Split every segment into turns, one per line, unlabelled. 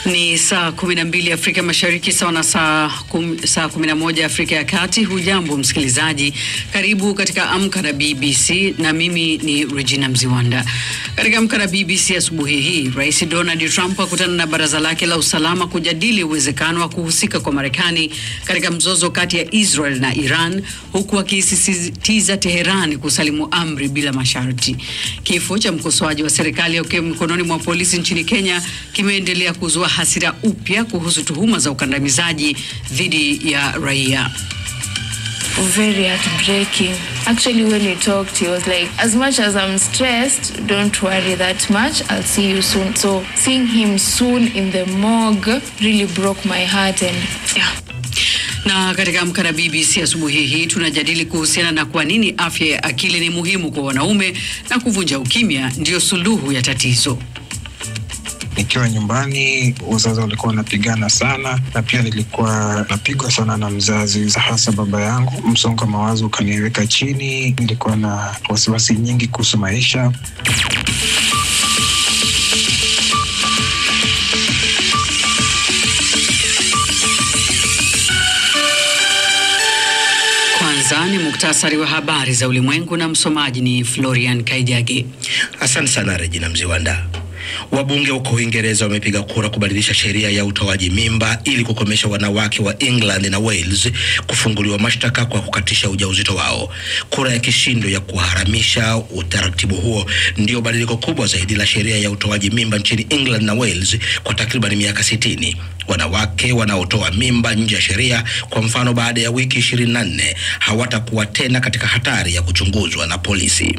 Ni saa 12 Afrika Mashariki sawa na saa 11 Afrika ya Kati. Hujambo msikilizaji, karibu katika Amka na BBC na mimi ni Regina Mziwanda. Katika Amka na BBC asubuhi hii, Rais Donald Trump akutana na baraza lake la usalama kujadili uwezekano wa kuhusika kwa Marekani katika mzozo kati ya Israel na Iran, huku akisisitiza Teherani kusalimu amri bila masharti. Kifo cha mkosoaji wa serikali ukiwa mikononi mwa polisi nchini Kenya kimeendelea kuzua hasira upya kuhusu tuhuma za ukandamizaji dhidi ya raia.
Very heartbreaking. Actually, when we talked, he was like, as much as I'm stressed, don't worry that much, I'll see you soon. So seeing him soon in the morgue really broke my heart and yeah.
Na katika Amka na BBC asubuhi hii tunajadili kuhusiana na kwa nini afya ya akili ni muhimu kwa wanaume na kuvunja ukimya ndio suluhu ya tatizo.
Nikiwa nyumbani, wazazi walikuwa wanapigana sana na pia nilikuwa napigwa sana na mzazi, hasa baba yangu. Msongo wa mawazo ukaniweka chini, nilikuwa na wasiwasi nyingi kuhusu maisha.
Kwanza ni muktasari wa habari za ulimwengu na msomaji ni Florian Kaijage.
Asante sana Regina Mziwanda. Wabunge huko Uingereza wamepiga kura kubadilisha sheria ya utoaji mimba ili kukomesha wanawake wa England na Wales kufunguliwa mashtaka kwa kukatisha ujauzito wao. Kura ya kishindo ya kuharamisha utaratibu huo ndio badiliko kubwa zaidi la sheria ya utoaji mimba nchini England na Wales kwa takriban miaka 60. Wanawake wanaotoa mimba nje ya sheria, kwa mfano baada ya wiki 24, hawatakuwa tena katika hatari ya kuchunguzwa na polisi.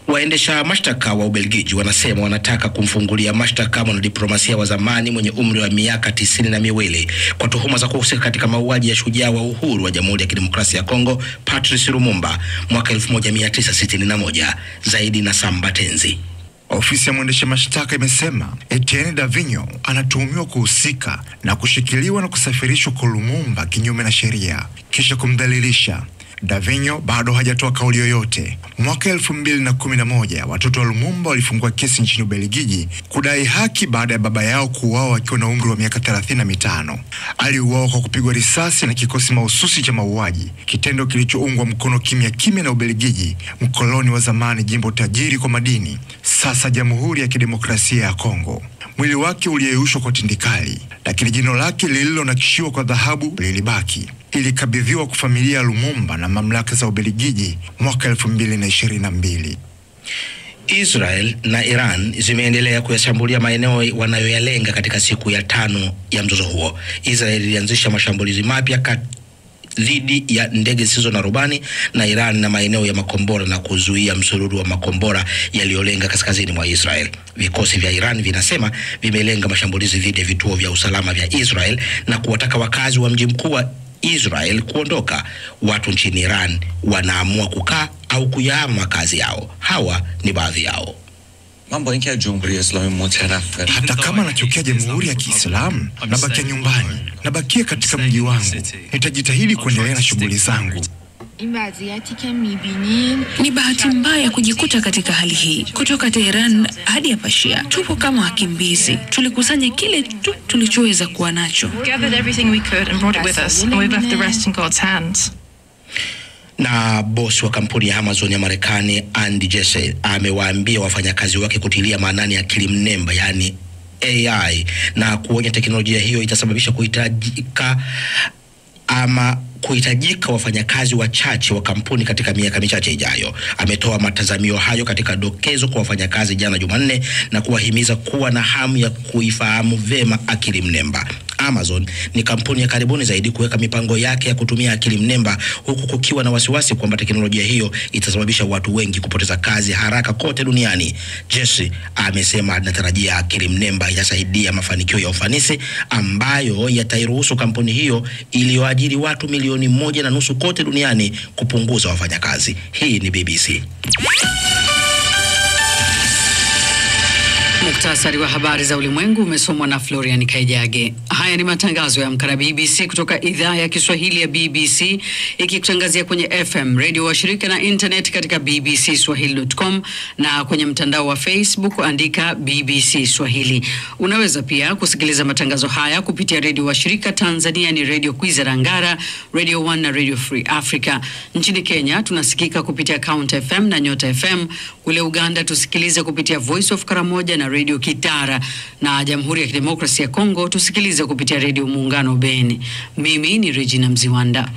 Waendesha mashtaka wa Ubelgiji wanasema wanataka kumfungulia mashtaka mwanadiplomasia wa zamani mwenye umri wa miaka 92 kwa tuhuma za kuhusika katika mauaji ya shujaa wa uhuru wa Jamhuri ya Kidemokrasia ya Kongo Patrice Lumumba mwaka 1961. Zaidi na Samba Tenzi.
Ofisi ya mwendesha mashtaka imesema Etienne Davignon anatuhumiwa kuhusika na kushikiliwa na kusafirishwa kwa Lumumba kinyume na sheria kisha kumdhalilisha. Davignon bado hajatoa kauli yoyote. Mwaka 2011 watoto wa Lumumba walifungua kesi nchini Ubelgiji kudai haki baada ya baba yao kuuawa akiwa na umri wa miaka 35. Aliuawa kwa kupigwa risasi na kikosi mahususi cha mauaji, kitendo kilichoungwa mkono kimya kimya na Ubelgiji, mkoloni wa zamani, jimbo tajiri kwa madini, sasa Jamhuri ya Kidemokrasia ya Kongo. Mwili wake uliyeyushwa kwa tindikali, lakini jino lake lililonakishiwa kwa dhahabu lilibaki. Ilikabidhiwa kwa familia ya Lumumba na mamlaka za Ubelgiji mwaka 2022.
Israel na Iran zimeendelea kuyashambulia maeneo wanayoyalenga katika siku ya 5 ya mzozo huo. Israel ilianzisha mashambulizi mapya dhidi ya ndege zisizo na rubani na Iran na maeneo ya makombora na kuzuia msururu wa makombora yaliyolenga kaskazini mwa Israel. Vikosi vya Iran vinasema vimelenga mashambulizi dhidi ya vituo vya usalama vya Israel na kuwataka wakazi wa mji mkuu wa Israel kuondoka. Watu nchini Iran wanaamua kukaa au kuyahama makazi yao. Hawa ni baadhi yao.
Hata kama nachukia Jamhuri ya Kiislamu, nabakia nyumbani, nabakia katika mji wangu. Nitajitahidi kuendelea na shughuli zangu.
Ni bahati mbaya kujikuta katika hali hii. Kutoka Teheran hadi ya Pashia, tupo kama wakimbizi. Tulikusanya kile tu tulichoweza kuwa nacho.
Na bosi wa kampuni ya Amazon ya Marekani Andy Jassy amewaambia wafanyakazi wake kutilia maanani akili mnemba, yani AI, na kuonya teknolojia hiyo itasababisha kuhitajika wafanyakazi wachache wa kampuni katika miaka michache ijayo. Ametoa matazamio hayo katika dokezo kwa wafanyakazi jana Jumanne na kuwahimiza kuwa na hamu ya kuifahamu vema akili mnemba. Amazon ni kampuni ya karibuni zaidi kuweka mipango yake ya kutumia akili mnemba, huku kukiwa na wasiwasi kwamba teknolojia hiyo itasababisha watu wengi kupoteza kazi haraka kote duniani. Jassy amesema anatarajia akili mnemba itasaidia mafanikio ya ufanisi ambayo yatairuhusu kampuni hiyo iliyoajiri watu milioni 1.5 kote duniani kupunguza wafanyakazi. Hii ni BBC.
Muktasari wa habari za ulimwengu umesomwa na Florian Kaijage. Haya ni matangazo ya Amka na BBC kutoka idhaa ya Kiswahili ya BBC, ikikutangazia kwenye FM, radio wa shirika na internet katika bbcswahili.com na kwenye mtandao wa Facebook andika BBC Swahili. Unaweza pia kusikiliza matangazo haya kupitia radio wa shirika Tanzania ni Radio Kwizera Ngara, Radio 1 na Radio Free Africa. Nchini Kenya tunasikika kupitia Count FM na Nyota FM. Kule Uganda tusikilize kupitia Voice of Karamoja na Radio Kitara, na Jamhuri ya Kidemokrasia ya Kongo tusikilize kupitia Radio Muungano Beni. Mimi ni Regina Mziwanda.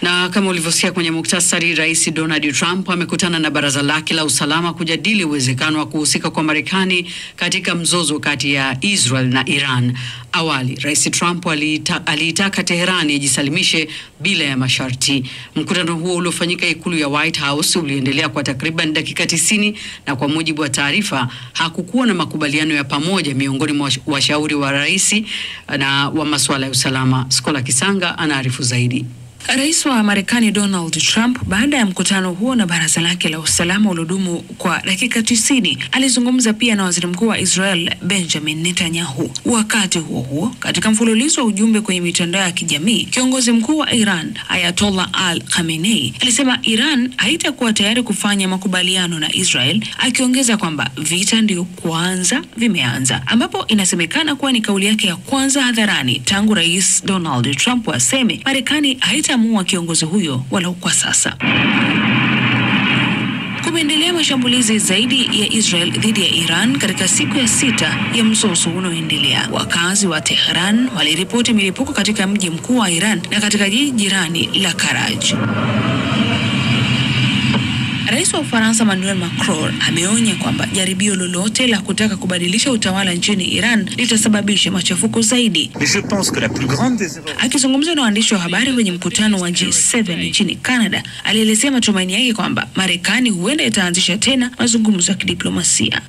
Na kama ulivyosikia kwenye muktasari, Rais Donald Trump amekutana na baraza lake la usalama kujadili uwezekano wa kuhusika kwa Marekani katika mzozo kati ya Israel na Iran. Awali, Rais Trump aliitaka Teherani ijisalimishe bila ya masharti. Mkutano huo uliofanyika ikulu ya White House uliendelea kwa takriban dakika 90, na kwa mujibu wa taarifa hakukuwa na makubaliano ya pamoja miongoni mwa washauri wa rais na wa masuala ya usalama. Skola Kisanga anaarifu zaidi.
Rais wa Marekani Donald Trump, baada ya mkutano huo na baraza lake la usalama uliodumu kwa dakika 90, alizungumza pia na waziri mkuu wa Israel Benjamin Netanyahu. Wakati huo huo, katika mfululizo wa ujumbe kwenye mitandao ya kijamii, kiongozi mkuu wa Iran Ayatollah Ali Khamenei alisema Iran haitakuwa tayari kufanya makubaliano na Israel, akiongeza kwamba vita ndio kwanza vimeanza, ambapo inasemekana kuwa ni kauli yake ya kwanza hadharani tangu Rais Donald Trump aseme Marekani haitamuua kiongozi huyo wala kwa sasa. Kumeendelea mashambulizi zaidi ya Israel dhidi ya Iran katika siku ya 6 ya mzozo unaoendelea. Wakazi wa Tehran waliripoti milipuko katika mji mkuu wa Iran na katika jiji jirani la Karaj. Rais wa Ufaransa Emmanuel Macron ameonya kwamba jaribio lolote la kutaka kubadilisha utawala nchini Iran litasababisha machafuko zaidi. Akizungumza na waandishi wa habari kwenye mkutano wa G7 nchini Canada, alielezea matumaini yake kwamba Marekani huenda itaanzisha tena mazungumzo ya kidiplomasia.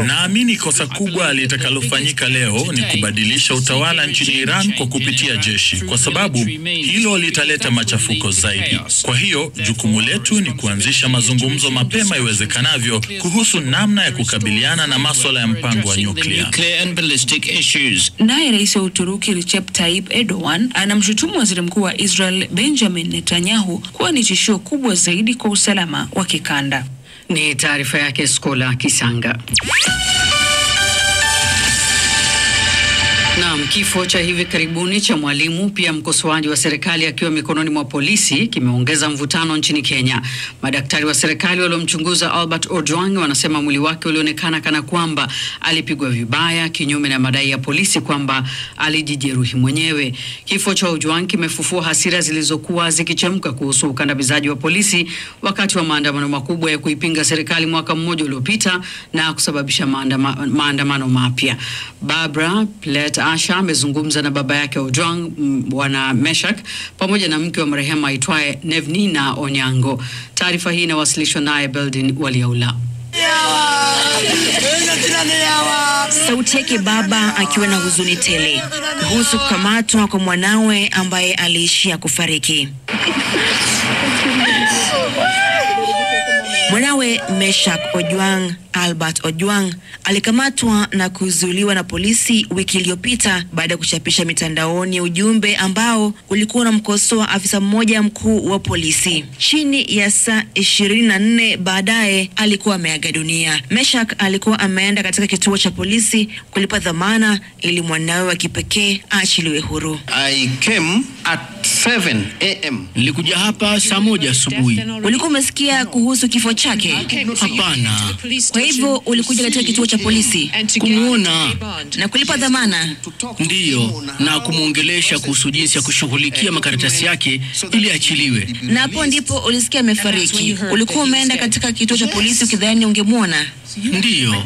Naamini kosa kubwa litakalofanyika leo ni kubadilisha utawala nchini Iran kwa kupitia jeshi, kwa sababu hilo litaleta machafuko zaidi. Kwa hiyo jukumu letu ni kuanzisha mazungumzo mapema iwezekanavyo kuhusu namna ya kukabiliana na masuala ya mpango wa nyuklia.
Naye rais wa Uturuki Recep Tayyip Erdogan anamshutumu waziri mkuu wa Israel Benjamin Netanyahu kuwa ni tishio kubwa zaidi kwa usalama wa kikanda.
Ni taarifa yake Skola Kisanga. Naam, kifo cha hivi karibuni cha mwalimu pia mkosoaji wa serikali akiwa mikononi mwa polisi kimeongeza mvutano nchini Kenya. Madaktari wa serikali waliomchunguza Albert Ojwang wanasema mwili wake ulionekana kana kwamba alipigwa vibaya, kinyume na madai ya polisi kwamba alijijeruhi mwenyewe. Kifo cha Ojwang kimefufua hasira zilizokuwa zikichemka kuhusu ukandamizaji wa polisi wakati wa maandamano makubwa ya kuipinga serikali mwaka mmoja uliopita na kusababisha maandamano mapya. Barbara Plett Asha amezungumza na baba yake Ojwang, Bwana Meshak, pamoja na mke wa marehemu aitwaye Nevnina Onyango. Taarifa hii inawasilishwa naye Beldin Waliaula.
Sauti yake baba akiwa na huzuni tele kuhusu kukamatwa kwa mwanawe ambaye aliishia kufariki. Mwanawe Meshak Ojwang, Albert Ojwang, alikamatwa na kuzuiliwa na polisi wiki iliyopita baada ya kuchapisha mitandaoni ujumbe ambao ulikuwa unamkosoa afisa mmoja mkuu wa polisi. Chini ya saa 24 baadaye alikuwa ameaga dunia. Meshak alikuwa ameenda katika kituo cha polisi kulipa dhamana ili mwanawe wa kipekee aachiliwe huru.
I came at 7 a.m.
Nilikuja hapa saa 1 asubuhi.
Ulikuwa umesikia kuhusu kifo chake?
Hapana.
Kwa hivyo ulikuja katika kituo cha polisi
kumuona
na kulipa dhamana?
Ndiyo, na kumuongelesha kuhusu jinsi ya kushughulikia makaratasi yake ili achiliwe.
Na hapo ndipo ulisikia amefariki. Ulikuwa umeenda katika kituo cha polisi ukidhani ungemuona?
Ndiyo.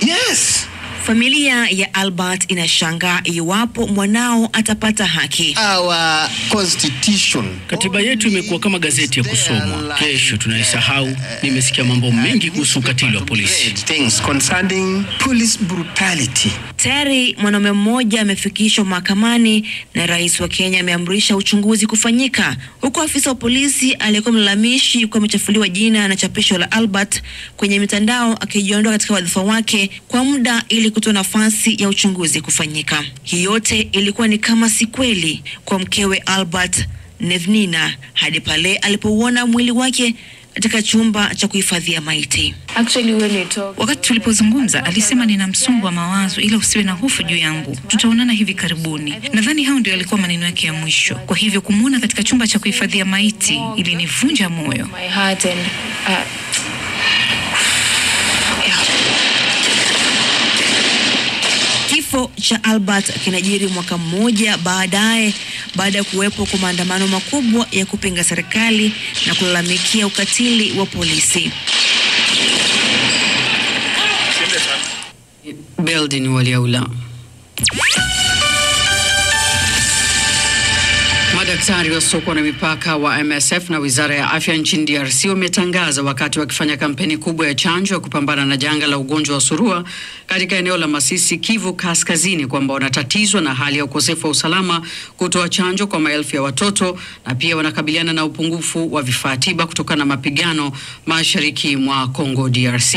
Yes.
Familia ya Albert inashangaa iwapo mwanao atapata haki.
Our constitution.
Katiba yetu imekuwa kama gazeti ya kusomwa. Kesho tunaisahau. Nimesikia mambo mengi kuhusu ukatili wa polisi.
Things concerning police brutality.
Tayari mwanaume mmoja amefikishwa mahakamani na rais wa Kenya ameamrisha uchunguzi kufanyika, huku afisa wa polisi aliyekuwa mlalamishi kwa amechafuliwa jina na chapisho la Albert kwenye mitandao akijiondoa katika wadhifa wake kwa muda ili kutoa nafasi ya uchunguzi kufanyika. Hii yote ilikuwa ni kama si kweli kwa mkewe Albert, Nevnina, hadi pale alipouona mwili wake katika chumba cha kuhifadhia maiti.
Wakati tulipozungumza alisema nina msongo wa mawazo ila usiwe na hofu juu yangu. Tutaonana hivi karibuni. Nadhani hao ndio yalikuwa maneno yake ya mwisho. Kwa hivyo kumuona katika chumba cha kuhifadhia maiti ilinivunja moyo.
Kifo cha Albert kinajiri mwaka mmoja baadaye baada ya kuwepo kwa maandamano makubwa ya kupinga serikali na kulalamikia ukatili wa polisi.
Beldin Waliaula. Madaktari wasiokuwa na mipaka wa MSF na Wizara ya Afya nchini DRC wametangaza wakati wakifanya kampeni kubwa ya chanjo ya kupambana na janga la ugonjwa wa surua katika eneo la Masisi, Kivu Kaskazini, kwamba wanatatizwa na hali ya ukosefu wa usalama kutoa chanjo kwa maelfu ya watoto na pia wanakabiliana na upungufu wa vifaa tiba kutokana na mapigano mashariki mwa Kongo DRC.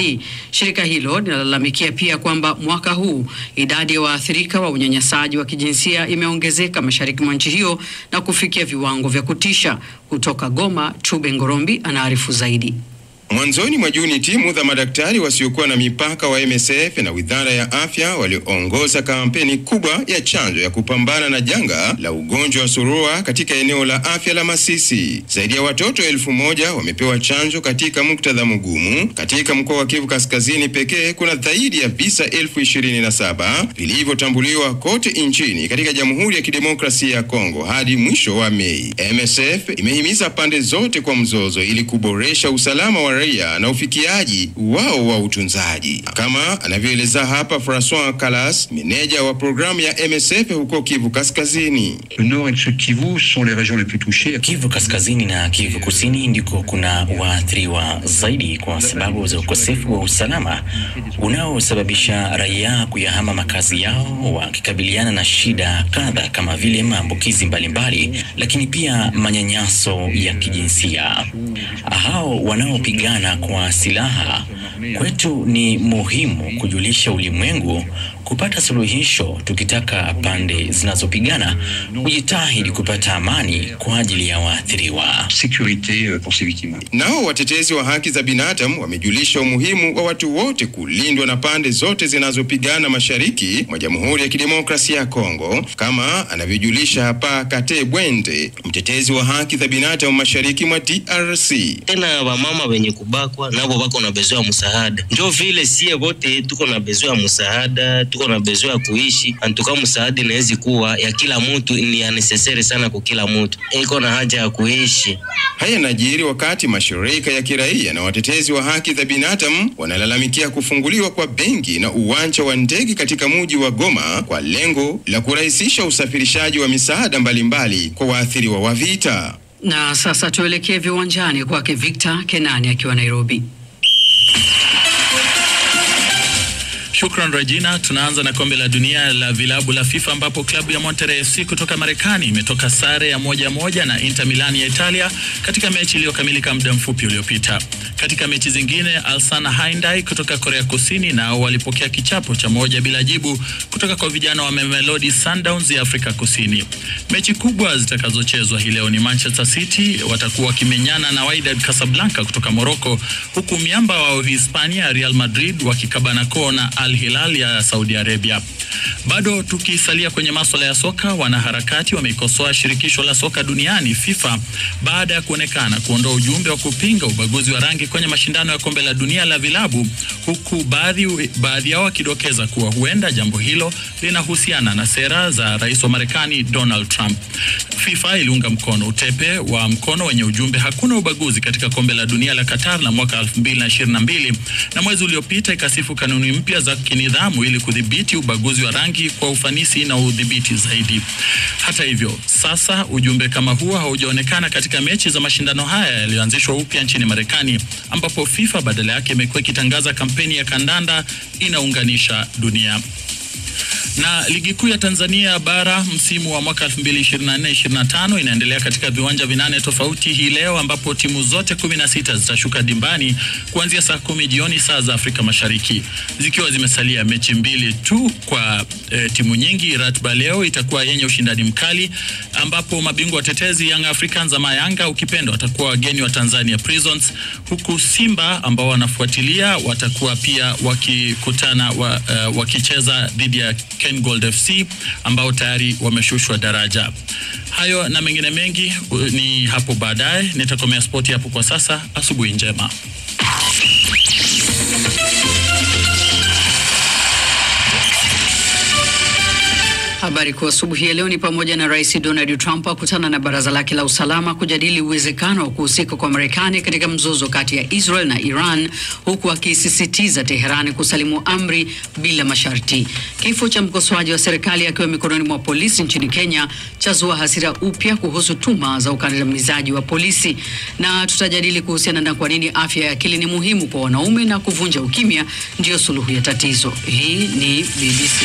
Shirika hilo linalalamikia pia kwamba mwaka huu idadi ya waathirika wa unyanyasaji wa kijinsia imeongezeka mashariki mwa nchi hiyo na kufikia viwango vya kutisha. Kutoka Goma, Chube Ngorombi anaarifu zaidi.
Mwanzoni mwa Juni, timu za madaktari wasiokuwa na mipaka wa MSF na Wizara ya Afya waliongoza kampeni kubwa ya chanjo ya kupambana na janga la ugonjwa wa surua katika eneo la afya la Masisi. Zaidi ya watoto 1000 wamepewa chanjo katika muktadha mgumu. Katika mkoa wa Kivu Kaskazini pekee kuna zaidi ya visa 27,000 vilivyotambuliwa kote nchini katika Jamhuri ya Kidemokrasia ya Kongo hadi mwisho wa Mei. MSF imehimiza pande zote kwa mzozo ili kuboresha usalama wa raia na ufikiaji wao wa utunzaji. Kama anavyoeleza hapa François Kalas, meneja wa programu ya MSF huko Kivu Kaskazini.
Kivu Kaskazini na Kivu Kusini ndiko kuna waathiriwa zaidi kwa sababu za ukosefu wa usalama unaosababisha raia kuyahama makazi yao wakikabiliana na shida kadha kama vile maambukizi mbalimbali, lakini pia manyanyaso ya kijinsia. Hao wanaopigana kwa silaha, kwetu ni muhimu kujulisha ulimwengu kupata suluhisho, tukitaka pande zinazopigana kujitahidi kupata amani kwa ajili ya waathiriwa.
Nao watetezi wa haki za binadamu wamejulisha umuhimu wa watu wote kulindwa na pande zote zinazopigana mashariki mwa Jamhuri ya Kidemokrasia ya Kongo, kama anavyojulisha hapa Kate Bwende, mtetezi wa haki za binadamu mashariki mwa DRC.
Tena wamama wenye kubakwa nabo wako na bezo ya msaada. Ndio vile sie wote tuko na bezo ya msaada, tuko na bezo ya kuishi. Antuka msaada inaweza kuwa ya kila mtu, ni necessary sana kwa kila mtu. Iko na haja ya kuishi.
Haya yanajiri wakati mashirika ya kiraia na watetezi wa haki za binadamu wanalalamikia kufunguliwa kwa benki na uwanja wa ndege katika mji wa Goma kwa lengo la kurahisisha usafirishaji wa misaada mbalimbali kwa waathiriwa wa vita.
Na sasa tuelekee viwanjani kwake Victor Kenani akiwa Nairobi.
Shukran Regina. Tunaanza na kombe la dunia la vilabu la FIFA ambapo klabu ya Monterrey FC kutoka Marekani imetoka sare ya 1-1 na Inter Milan ya Italia katika mechi iliyokamilika muda mfupi uliopita. Katika mechi zingine, Alsana Hyundai kutoka Korea Kusini nao walipokea kichapo cha 1-0 kutoka kwa vijana wa Mamelodi Sundowns ya Afrika Kusini. Mechi kubwa zitakazochezwa hii leo ni Manchester City watakuwa wakimenyana na Wydad Casablanca kutoka Morocco, huku miamba wa Hispania Real Madrid wakikabana koo na Al Hilal ya Saudi Arabia. Bado tukisalia kwenye masuala ya soka, wanaharakati wameikosoa shirikisho la soka duniani FIFA baada ya kuonekana kuondoa ujumbe wa kupinga ubaguzi wa rangi kwenye mashindano ya kombe la dunia la vilabu, huku baadhi yao wakidokeza kuwa huenda jambo hilo linahusiana na sera za rais wa Marekani Donald Trump. FIFA iliunga mkono utepe wa mkono wenye ujumbe hakuna ubaguzi katika kombe la dunia la Qatar la mwaka 2022 na mwezi uliopita ikasifu kanuni mpya za kinidhamu ili kudhibiti ubaguzi wa rangi kwa ufanisi na udhibiti zaidi. Hata hivyo, sasa ujumbe kama huo haujaonekana katika mechi za mashindano haya yaliyoanzishwa upya nchini Marekani, ambapo FIFA badala yake imekuwa ikitangaza kampeni ya kandanda inaunganisha dunia. Na ligi kuu ya Tanzania bara msimu wa mwaka 2024-25 inaendelea katika viwanja 8 tofauti hii leo, ambapo timu zote 16 zitashuka dimbani kuanzia saa 10 jioni saa za Afrika Mashariki. Zikiwa zimesalia mechi 2 tu kwa timu nyingi, ratiba leo itakuwa yenye ushindani mkali, ambapo mabingwa watetezi Young Africans ama Yanga ukipenda watakuwa wageni wa Tanzania Prisons, huku Simba ambao wanafuatilia watakuwa pia wakikutana wakicheza dhidi ya Ken Gold FC ambao tayari wameshushwa daraja. Hayo na mengine mengi ni hapo baadaye. Nitakomea spoti hapo kwa sasa. Asubuhi njema.
Habari kwa asubuhi ya leo ni pamoja na Rais Donald Trump akutana na baraza lake la usalama kujadili uwezekano wa kuhusika kwa Marekani katika mzozo kati ya Israel na Iran, huku akisisitiza Teherani kusalimu amri bila masharti. Kifo cha mkosoaji wa serikali akiwa mikononi mwa polisi nchini Kenya chazua hasira upya kuhusu tuma za ukandamizaji wa polisi, na tutajadili kuhusiana na kwa nini afya ya akili ni muhimu kwa wanaume na kuvunja ukimya ndio suluhu ya tatizo. Hii ni BBC.